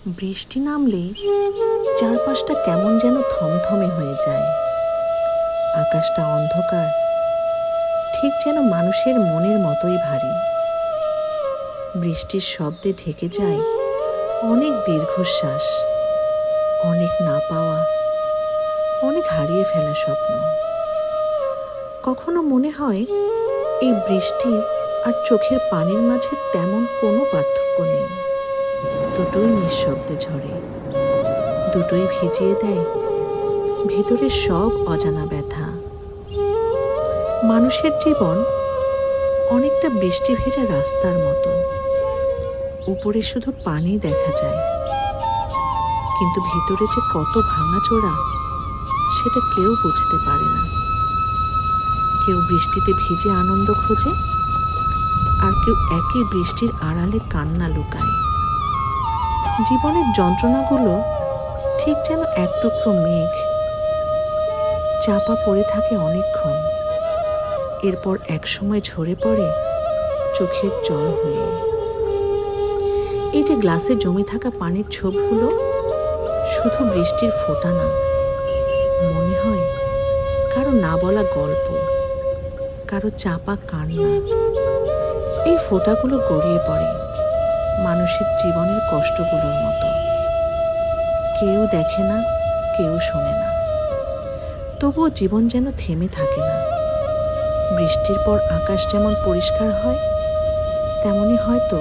বৃষ্টি নামলে চারপাশটা কেমন যেন থমথমে হয়ে যায়। আকাশটা অন্ধকার, ঠিক যেন মানুষের মনের মতোই ভারী। বৃষ্টির শব্দে ঢেকে যায় অনেক দীর্ঘশ্বাস, অনেক না পাওয়া, অনেক হারিয়ে ফেলা স্বপ্ন। কখনো মনে হয় এই বৃষ্টি আর চোখের পানির মাঝে তেমন কোনো পার্থক্য নেই। দুটোই নিঃশব্দে ঝরে, দুটোই ভিজিয়ে দেয় ভিতরের সব অজানা ব্যথা। মানুষের জীবন অনেকটা বৃষ্টি ভেজা রাস্তার মতো। উপরে শুধু পানি দেখা যায়, কিন্তু ভিতরে যে কত ভাঙাচোরা সেটা কেউ বুঝতে পারে না। কেউ বৃষ্টিতে ভিজে আনন্দ খোঁজে, আর কেউ একই বৃষ্টির আড়ালে কান্না লুকায়। জীবনের যন্ত্রণাগুলো ঠিক যেন এক টুকরো মেঘ, চাপা পড়ে থাকে অনেকক্ষণ, এরপর একসময় ঝরে পড়ে চোখের জল হয়ে। এই যে গ্লাসে জমে থাকা পানির ছোপগুলো শুধু বৃষ্টির ফোঁটা না, মনে হয় কারো না বলা গল্প, কারো চাপা কান্না। এই ফোঁটাগুলো গড়িয়ে পড়ে মানুষের জীবনের কষ্টগুলোর মতো। কেউ দেখে না, কেউ শোনে না, তবুও জীবন যেন থেমে থাকে না। বৃষ্টির পর আকাশ যেমন পরিষ্কার হয়, তেমনি হয়তো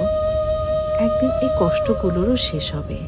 একদিন এই কষ্টগুলোরও শেষ হবে।